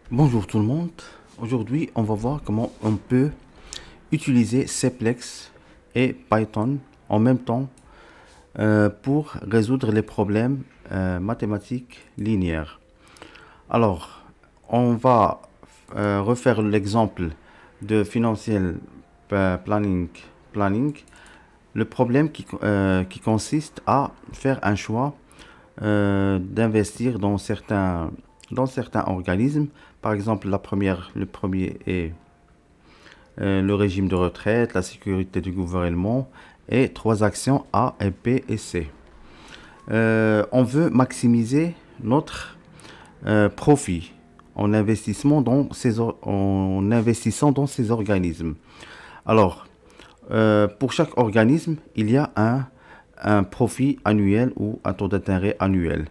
Bonjour tout le monde. Aujourd'hui, on va voir comment on peut utiliser Cplex et Python en même temps pour résoudre les problèmes mathématiques linéaires. Alors, on va refaire l'exemple de financial planning. Le problème qui consiste à faire un choix d'investir dans certains organismes. Par exemple, le premier est le régime de retraite, la sécurité du gouvernement et 3 actions A, B et C. On veut maximiser notre profit en investissant dans ces organismes. Alors, pour chaque organisme, il y a un profit annuel ou un taux d'intérêt annuel.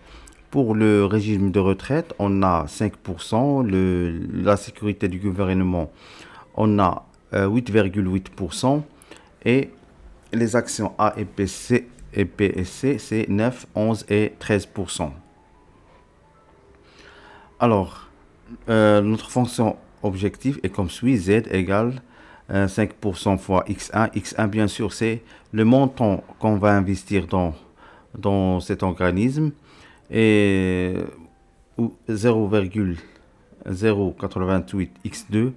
Pour le régime de retraite, on a 5%, la sécurité du gouvernement, on a 8,8% et les actions A et B, C, c'est 9, 11 et 13%. Alors, notre fonction objectif est comme suit: Z égale 5% fois X1. X1, bien sûr, c'est le montant qu'on va investir dans cet organisme. Et 0,088 x2,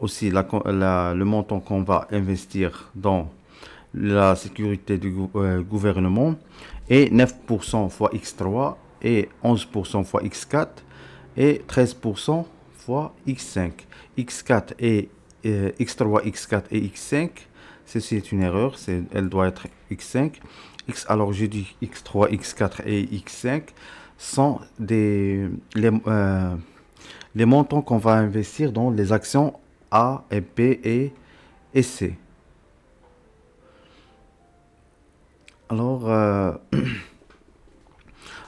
aussi le montant qu'on va investir dans la sécurité du gouvernement, et 9% fois x3, et 11% fois x4, et 13% fois x5. x4 et x3, x4 et x5, ceci est une erreur, elle doit être x5. Alors je dis x3, x4 et x5 sont les montants qu'on va investir dans les actions A, et B et C. Alors,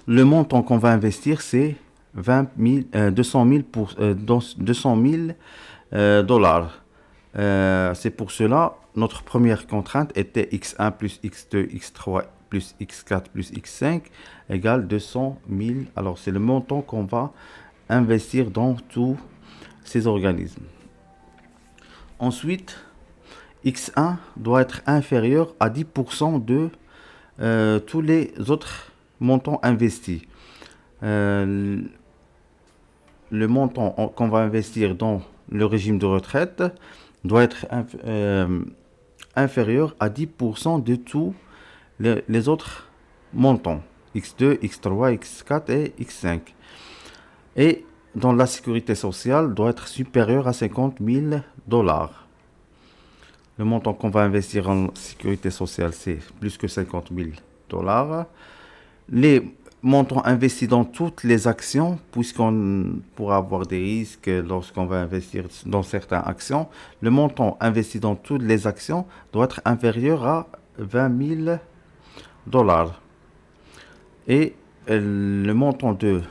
le montant qu'on va investir, c'est 200 000 dollars. C'est pour cela, notre première contrainte était x1 plus x2, x3 plus x4 plus x5 égale 200 000. Alors, c'est le montant qu'on va investir dans tous ces organismes. Ensuite, x1 doit être inférieur à 10% de tous les autres montants investis. Le montant qu'on va investir dans le régime de retraite doit être inférieur à 10% de tous les autres montants, x2, x3, x4 et x5. Et dans la sécurité sociale doit être supérieur à 50 000 dollars. Le montant qu'on va investir en sécurité sociale, c'est plus que 50 000 dollars. Les montants investis dans toutes les actions, puisqu'on pourra avoir des risques lorsqu'on va investir dans certaines actions, le montant investi dans toutes les actions doit être inférieur à 20 000 dollars. Et le montant de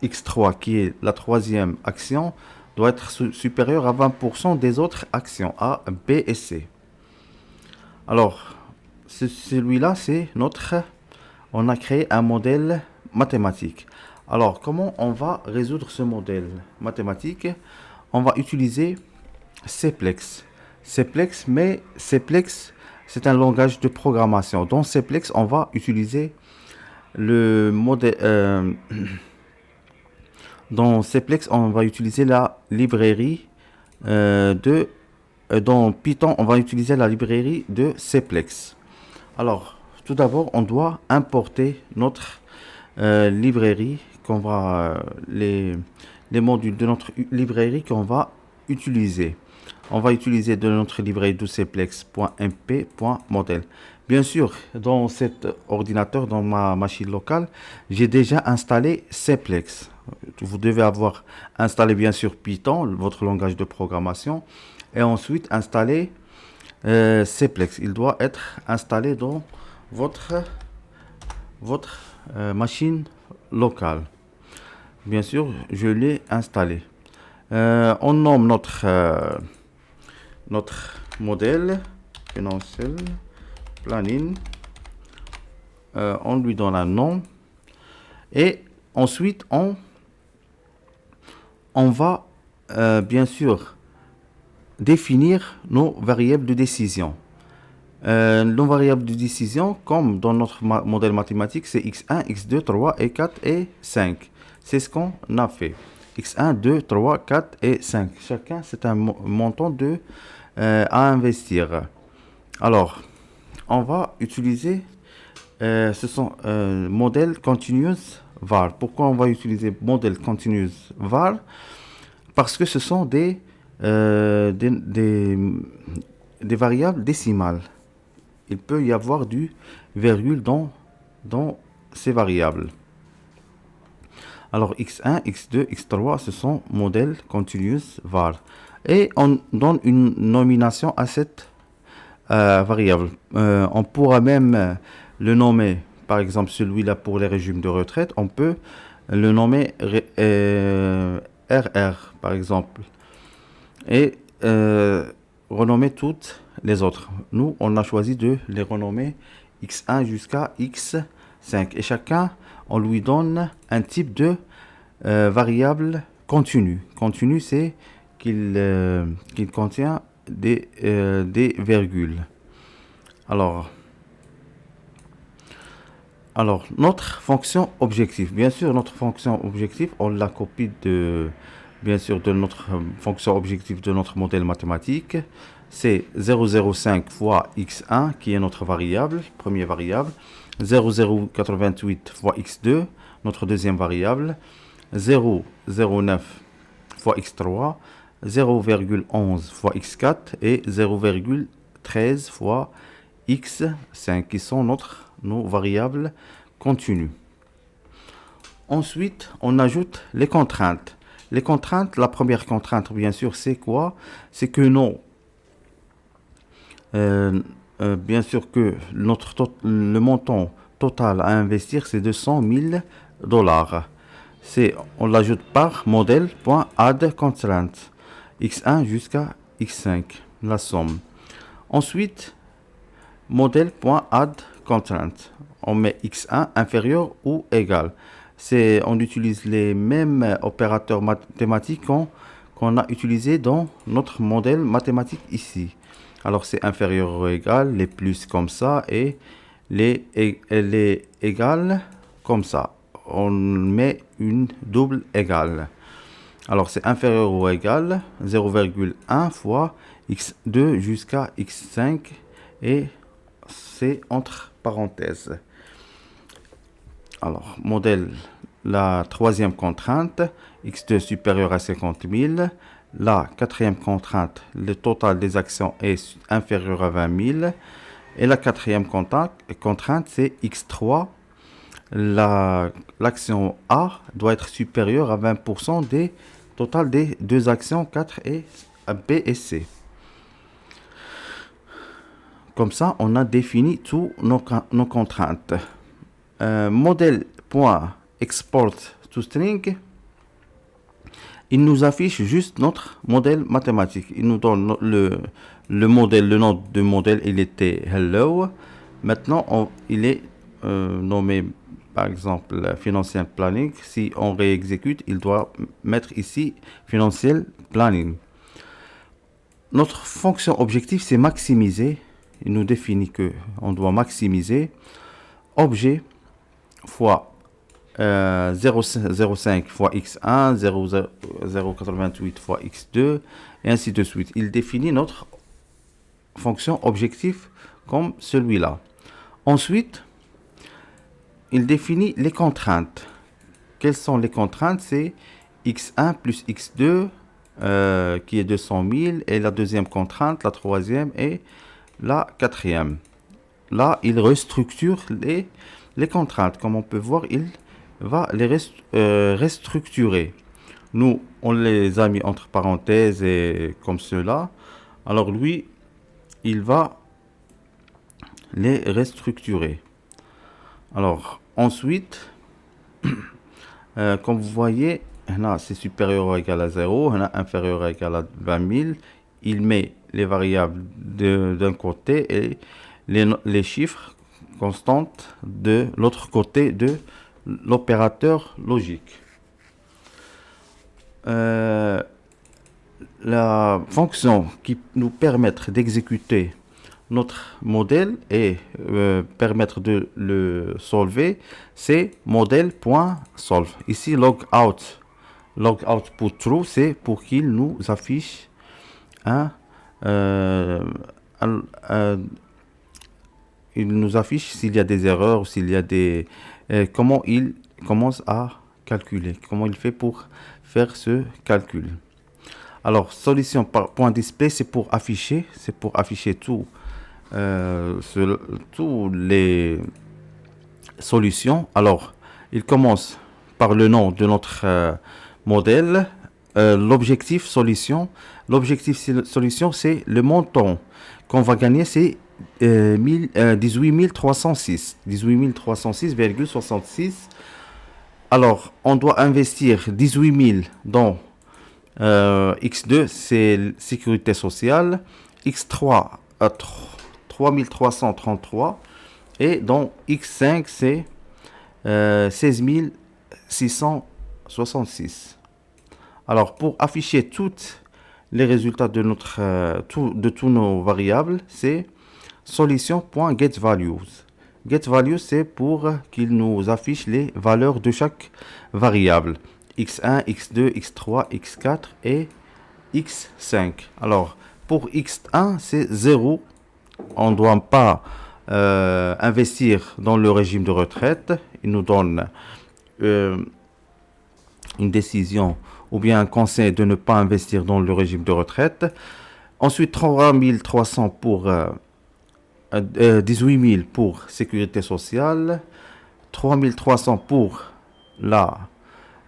X3, qui est la troisième action, doit être supérieur à 20% des autres actions A, B et C. Alors, celui-là, c'est on a créé un modèle mathématique. Alors, comment on va résoudre ce modèle mathématique? On va utiliser Cplex. Mais Cplex, c'est un langage de programmation. Dans Cplex, on va utiliser le modèle... dans Cplex, on va utiliser la librairie dans Python, on va utiliser la librairie de Cplex. Alors, tout d'abord, on doit importer notre librairie les modules de notre librairie qu'on va utiliser. On va utiliser de notre librairie de cplex.mp.model. Bien sûr, dans cet ordinateur, dans ma machine locale, j'ai déjà installé Cplex. Vous devez avoir installé bien sûr Python, votre langage de programmation, et ensuite installer Cplex. Il doit être installé dans votre machine locale. Bien sûr, je l'ai installé. On nomme notre modèle financial planning. On lui donne un nom et Ensuite, on va bien sûr définir nos variables de décision. Nos variables de décision, comme dans notre modèle mathématique, c'est x1, x2, 3 et 4 et 5. C'est ce qu'on a fait. x1, 2, 3, 4 et 5. Chacun, c'est un montant à investir. Alors, on va utiliser ce sont modèle continuous var. Pourquoi on va utiliser modèle continuous var? Parce que ce sont des variables décimales. Il peut y avoir du virgule dans ces variables. Alors x1, x2, x3, ce sont modèles continuous var. Et on donne une nomination à cette variable. On pourra même le nommer, par exemple celui-là pour les régimes de retraite, on peut le nommer RR par exemple. Et renommer toutes les autres. Nous, on a choisi de les renommer x1 jusqu'à x5. Et chacun, on lui donne un type de variable continue. Continue, c'est qu'il contient des virgules. Alors, notre fonction objectif. Bien sûr, notre fonction objectif, on la copie bien sûr, de notre fonction objectif de notre modèle mathématique. C'est 0,05 fois x1 qui est notre variable, première variable. 0,088 fois x2, notre deuxième variable. 0,09 fois x3. 0,11 fois x4 et 0,13 fois x5 qui sont nos variables continues. Ensuite, on ajoute les contraintes. Les contraintes, la première contrainte, bien sûr, c'est quoi? C'est que bien sûr que le montant total à investir, c'est 200 000 dollars. On l'ajoute par modèle.add constraint. x1 jusqu'à x5, la somme. Ensuite, modèle.add constraint. On met x1 inférieur ou égal. On utilise les mêmes opérateurs mathématiques qu'on a utilisés dans notre modèle mathématique ici. Alors c'est inférieur ou égal, les plus comme ça et les égales comme ça. On met une double égale. Alors c'est inférieur ou égal 0,1 fois x2 jusqu'à x5 et c'est entre parenthèses. Alors, modèle, la troisième contrainte, x2 supérieur à 50 000. La quatrième contrainte, le total des actions est inférieur à 20 000. Et la quatrième contrainte, c'est x3. L'action A doit être supérieure à 20% des total des deux actions 4 et B et C. Comme ça, on a défini tous nos contraintes. Modèle.export to string, il nous affiche juste notre modèle mathématique. Il nous donne le modèle, le nom de modèle, il était hello. Maintenant, il est nommé par exemple financial planning. Si on réexécute, il doit mettre ici financial planning. Notre fonction objectif, c'est maximiser. Il nous définit que on doit maximiser objet fois 0,05 fois x1, 0,088 fois x2, et ainsi de suite. Il définit notre fonction objectif comme celui-là. Ensuite, il définit les contraintes. Quelles sont les contraintes? C'est x1 plus x2 qui est 200 000 et la deuxième contrainte, la troisième et la quatrième. Là, il restructure les contraintes. Comme on peut voir, il va les restructurer. Nous, on les a mis entre parenthèses et comme cela. Alors lui, il va les restructurer. Alors, ensuite, comme vous voyez, là, c'est supérieur ou égal à 0, là, inférieur ou égal à 20 000. Il met les variables d'un côté et les chiffres constantes de l'autre côté l'opérateur logique. La fonction qui nous permet d'exécuter notre modèle et permettre de le solver, c'est modèle.solve. Ici, logout pour true, c'est pour qu'il nous affiche il nous affiche s'il y a des erreurs ou s'il y a des comment il commence à calculer, comment il fait pour faire ce calcul. Alors, solution par point display, c'est pour afficher tous les solutions. Alors, il commence par le nom de notre modèle. L'objectif solution, c'est le montant qu'on va gagner, c'est 18 306,66. Alors, on doit investir 18 000 dans X2, c'est sécurité sociale. X3, 3333. Et dans X5, c'est 16 666. Alors, pour afficher tous les résultats de tous nos variables, c'est solution.getValues. GetValues, c'est pour qu'il nous affiche les valeurs de chaque variable. X1, X2, X3, X4 et X5. Alors, pour X1, c'est 0. On ne doit pas investir dans le régime de retraite. Il nous donne une décision ou bien un conseil de ne pas investir dans le régime de retraite. Ensuite, 3300 pour 18 000 pour sécurité sociale, 3300 pour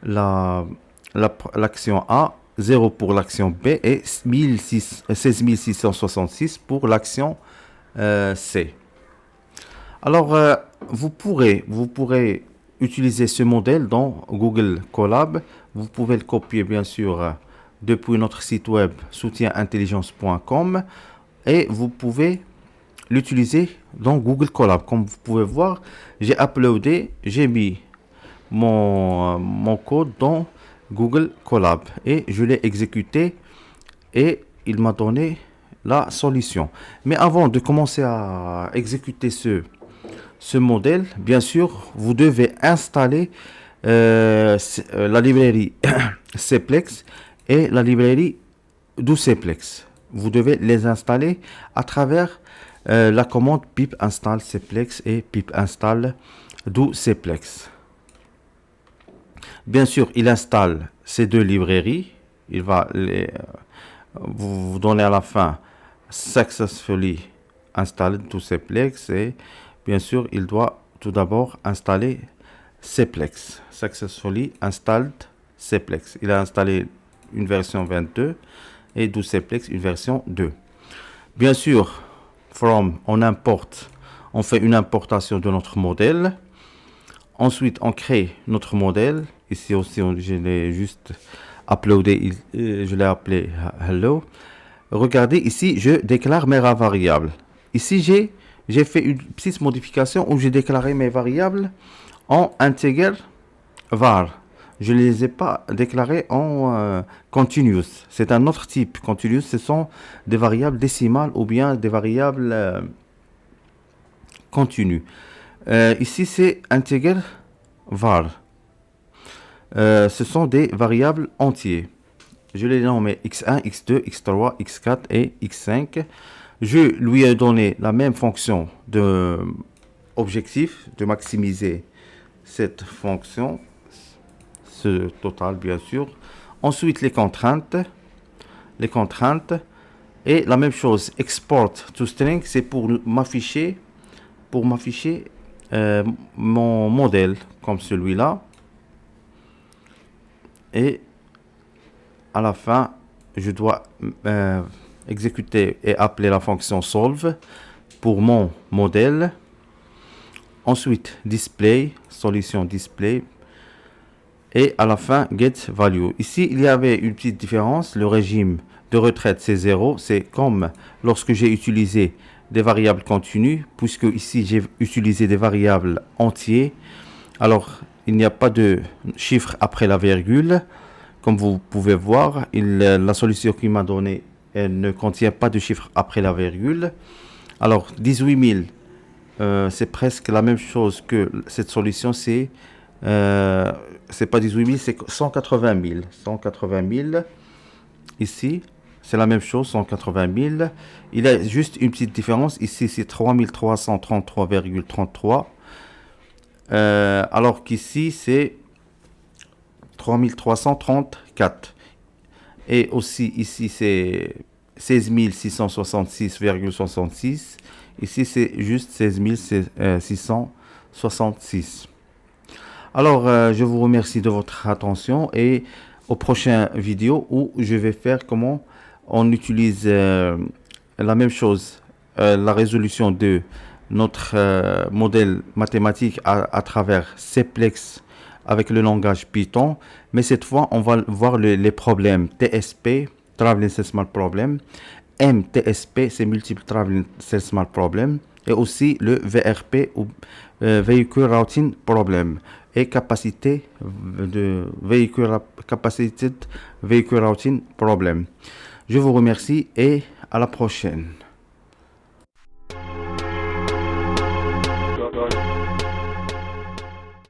l'action A, 0 pour l'action B et 16 666 pour l'action C. Alors, vous pourrez utiliser ce modèle dans Google Colab. Vous pouvez le copier, bien sûr, depuis notre site web soutienintelligence.com et vous pouvez l'utiliser dans Google Colab. Comme vous pouvez voir, j'ai mis mon code dans Google Colab et je l'ai exécuté et il m'a donné la solution. Mais avant de commencer à exécuter ce modèle, bien sûr, vous devez installer la librairie Cplex et la librairie doCplex. Vous devez les installer à travers la commande pip install Cplex et pip install doCplex. Bien sûr, il installe ces deux librairies. Il va vous donner à la fin successfully installed doCplex et bien sûr, il doit tout d'abord installer Cplex. Successfully installed Cplex. Il a installé une version 22 et doCplex une version 2. Bien sûr, on fait une importation de notre modèle. Ensuite, on crée notre modèle. Ici aussi, je l'ai juste uploadé, je l'ai appelé hello. Regardez, ici, je déclare mes variables. Ici, j'ai fait une petite modification où j'ai déclaré mes variables en integer var. Je ne les ai pas déclarées en continuous. C'est un autre type. Continuous, ce sont des variables décimales ou bien des variables continues. Ici, c'est integer var. Ce sont des variables entières. Je les ai nommées x1, x2, x3, x4 et x5. Je lui ai donné la même fonction de objectif, de maximiser cette fonction, ce total bien sûr. Ensuite, les contraintes et la même chose, export to string, c'est pour m'afficher mon modèle comme celui-là. Et à la fin, je dois exécuter et appeler la fonction solve pour mon modèle. Ensuite, display, solution display. Et à la fin, get value. Ici, il y avait une petite différence. Le régime de retraite, c'est 0. C'est comme lorsque j'ai utilisé des variables continues, puisque ici, j'ai utilisé des variables entières. Alors, il n'y a pas de chiffre après la virgule. Comme vous pouvez voir, la solution qu'il m'a donnée, elle ne contient pas de chiffre après la virgule. Alors, 18 000, c'est presque la même chose que cette solution, c'est pas 18 000, c'est 180 000. 180 000, ici, c'est la même chose, 180 000. Il y a juste une petite différence. Ici, c'est 3333,33. Alors qu'ici, c'est 3334. Et aussi, ici, c'est 16 666,66. Ici, c'est juste 16 666. Alors, je vous remercie de votre attention et au prochain vidéo où je vais faire comment on utilise la même chose, la résolution de notre modèle mathématique à travers Simplex avec le langage Python. Mais cette fois, on va voir les problèmes TSP, Traveling Salesman Problem, MTSP, c'est Multiple Traveling Salesman Problem, et aussi le VRP ou Vehicle Routing Problem et capacité de Vehicle Routing Problem. Je vous remercie et à la prochaine.